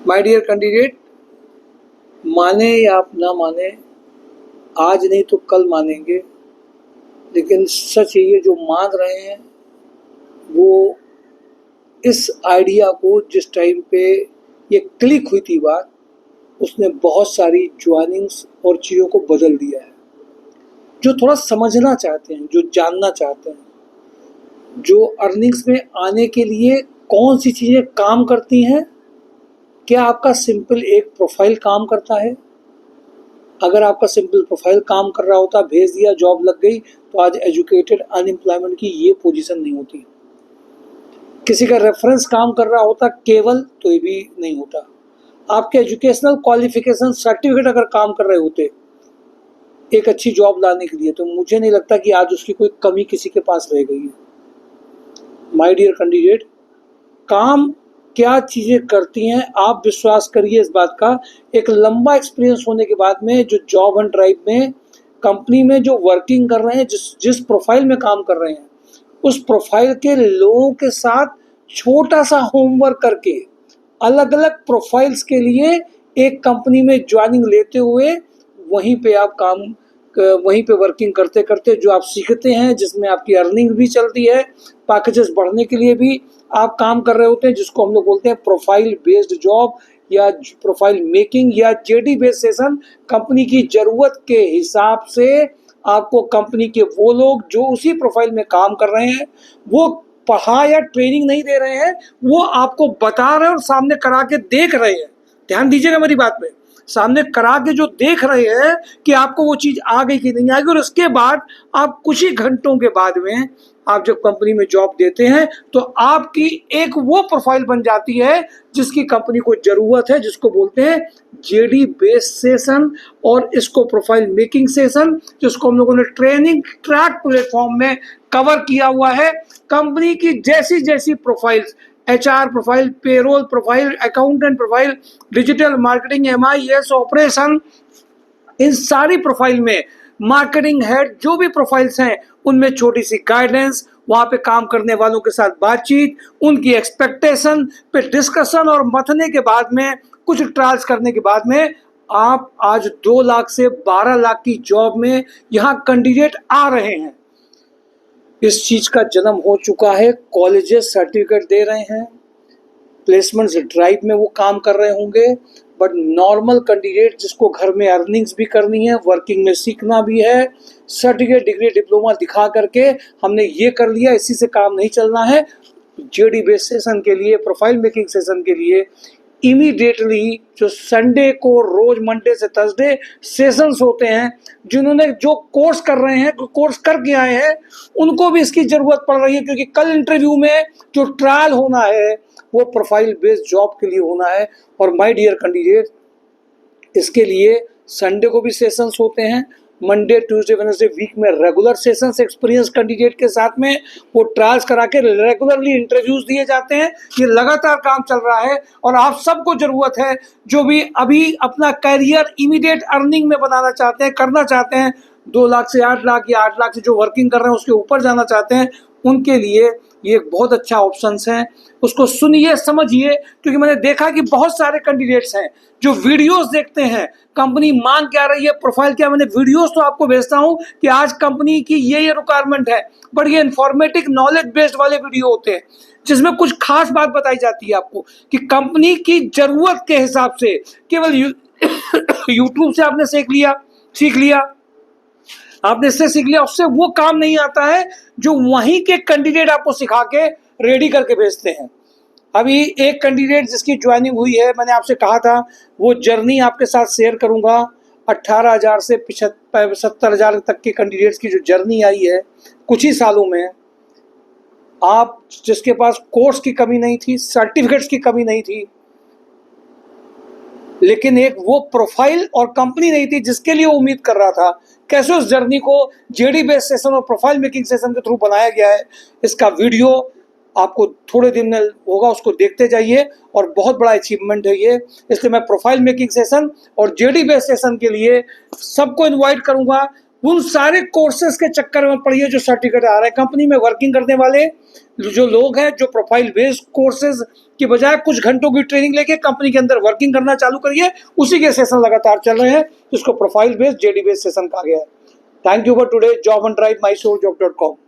My dear candidate, माने या आप ना माने, आज नहीं तो कल मानेंगे, लेकिन सच ये जो मान रहे हैं वो इस आइडिया को जिस टाइम पे ये क्लिक हुई थी बात, उसने बहुत सारी ज्वाइनिंग्स और चीज़ों को बदल दिया है। जो थोड़ा समझना चाहते हैं, जो जानना चाहते हैं, जो अर्निंग्स में आने के लिए कौन सी चीज़ें काम करती हैं, क्या आपका सिंपल एक प्रोफाइल काम करता है? अगर आपका सिंपल प्रोफाइल काम कर रहा होता, भेज दिया, जॉब लग गई, तो आज एजुकेटेड अनएम्प्लॉयमेंट की ये पोजीशन नहीं होती। किसी का रेफरेंस काम कर रहा होता केवल, तो ये भी नहीं होता। आपके एजुकेशनल क्वालिफिकेशन सर्टिफिकेट अगर काम कर रहे होते एक अच्छी जॉब लाने के लिए, तो मुझे नहीं लगता कि आज उसकी कोई कमी किसी के पास रह गई है। माय डियर कैंडिडेट, काम क्या चीज़ें करती हैं आप विश्वास करिए इस बात का। एक लंबा एक्सपीरियंस होने के बाद में जो जॉब एंड ड्राइव में कंपनी में जो वर्किंग कर रहे हैं, जिस प्रोफाइल में काम कर रहे हैं, उस प्रोफाइल के लोगों के साथ छोटा सा होमवर्क करके अलग अलग प्रोफाइल्स के लिए एक कंपनी में ज्वाइनिंग लेते हुए वहीं पे वर्किंग करते करते जो आप सीखते हैं, जिसमें आपकी अर्निंग भी चलती है, पैकेजेस बढ़ने के लिए भी आप काम कर रहे होते हैं, जिसको हम लोग बोलते हैं प्रोफाइल बेस्ड जॉब या प्रोफाइल मेकिंग या जेडी बेस्ड सेशन। कंपनी की ज़रूरत के हिसाब से आपको कंपनी के वो लोग जो उसी प्रोफाइल में काम कर रहे हैं, वो पढ़ा या ट्रेनिंग नहीं दे रहे हैं, वो आपको बता रहे हैं और सामने करा के देख रहे हैं। ध्यान दीजिएगा मेरी बात पे, सामने करा के जो देख रहे हैं कि आपको वो चीज़ आ गई कि नहीं आ गई, और उसके बाद आप कुछ ही घंटों के बाद में आप जब कंपनी में जॉब देते हैं तो आपकी एक वो प्रोफाइल बन जाती है जिसकी कंपनी को ज़रूरत है, जिसको बोलते हैं जेडी बेस्ड सेशन, और इसको प्रोफाइल मेकिंग सेशन, जिसको हम लोगों ने ट्रेनिंग ट्रैक प्लेटफॉर्म में कवर किया हुआ है। कंपनी की जैसी जैसी profiles, HR profile, payroll profile, accountant profile, digital marketing, MIS operation, इन सारी प्रोफाइल में मार्केटिंग हेड जो भी प्रोफाइल्स हैं उनमें छोटी सी गाइडेंस, वहाँ पे काम करने वालों के साथ बातचीत, उनकी एक्सपेक्टेशन पे डिस्कशन और मथने के बाद में कुछ ट्रायल्स करने के बाद में आप आज 2 लाख से 12 लाख की जॉब में यहाँ कैंडिडेट आ रहे हैं। इस चीज़ का जन्म हो चुका है, कॉलेजेस सर्टिफिकेट दे रहे हैं, प्लेसमेंट्स ड्राइव में वो काम कर रहे होंगे, बट नॉर्मल कैंडिडेट जिसको घर में अर्निंग्स भी करनी है, वर्किंग में सीखना भी है, सर्टिफिकेट, डिग्री, डिप्लोमा दिखा करके हमने ये कर लिया, इसी से काम नहीं चलना है। जेडी बेस्ड सेशन के लिए, प्रोफाइल मेकिंग सेशन के लिए इमीडिएटली जो संडे को रोज मंडे से थर्सडे सेशंस होते हैं, जिन्होंने जो कोर्स कर रहे हैं, कोर्स करके आए हैं, उनको भी इसकी ज़रूरत पड़ रही है, क्योंकि कल इंटरव्यू में जो ट्रायल होना है वो प्रोफाइल बेस्ड जॉब के लिए होना है। और माय डियर कैंडिडेट, इसके लिए संडे को भी सेशंस होते हैं, मंडे ट्यूसडे वेडनेसडे वीक में रेगुलर सेशंस एक्सपीरियंस कैंडिडेट के साथ में वो ट्रायल्स करा के रेगुलरली इंटरव्यूज दिए जाते हैं। ये लगातार काम चल रहा है और आप सबको ज़रूरत है, जो भी अभी अपना कैरियर इमीडिएट अर्निंग में बनाना चाहते हैं, करना चाहते हैं, 2 लाख से 8 लाख या 8 लाख से जो वर्किंग कर रहे हैं उसके ऊपर जाना चाहते हैं, उनके लिए ये एक बहुत अच्छा ऑप्शंस है। उसको सुनिए, समझिए, क्योंकि मैंने देखा कि बहुत सारे कैंडिडेट्स हैं जो वीडियोस देखते हैं, कंपनी मांग क्या रही है, प्रोफाइल क्या, मैंने वीडियोस तो आपको भेजता हूं कि आज कंपनी की ये रिक्वायरमेंट है, बट ये इंफॉर्मेटिव नॉलेज बेस्ड वाले वीडियो होते हैं जिसमें कुछ खास बात बताई जाती है आपको कि कंपनी की जरूरत के हिसाब से। केवल यूट्यूब से आपने सीख लिया, आपने इससे सीख लिया, उससे वो काम नहीं आता है जो वहीं के कैंडिडेट आपको सिखा के रेडी करके भेजते हैं। अभी एक कैंडिडेट जिसकी ज्वाइनिंग हुई है, मैंने आपसे कहा था वो जर्नी आपके साथ शेयर करूंगा। 18,000 से 70,000 तक के कैंडिडेट्स की जो जर्नी आई है कुछ ही सालों में, आप जिसके पास कोर्स की कमी नहीं थी, सर्टिफिकेट्स की कमी नहीं थी, लेकिन एक वो प्रोफाइल और कंपनी नहीं थी जिसके लिए उम्मीद कर रहा था, कैसे उस जर्नी को जेडी बेस्ड सेशन और प्रोफाइल मेकिंग सेशन के थ्रू बनाया गया है। इसका वीडियो आपको थोड़े दिन में होगा, उसको देखते जाइए, और बहुत बड़ा अचीवमेंट है ये। इसलिए मैं प्रोफाइल मेकिंग सेशन और जेडी बेस्ड सेशन के लिए सबको इनवाइट करूंगा। उन सारे कोर्सेज के चक्कर में पड़िए जो सर्टिफिकेट आ रहे हैं। कंपनी में वर्किंग करने वाले जो लोग हैं, जो प्रोफाइल बेस्ड कोर्सेज की बजाय कुछ घंटों की ट्रेनिंग लेके कंपनी के अंदर वर्किंग करना चालू करिए। उसी के सेशन लगातार चल रहे हैं, जिसको profile based JD based session कहा गया है। Thank you for today. Job and drive, myshorejob.com।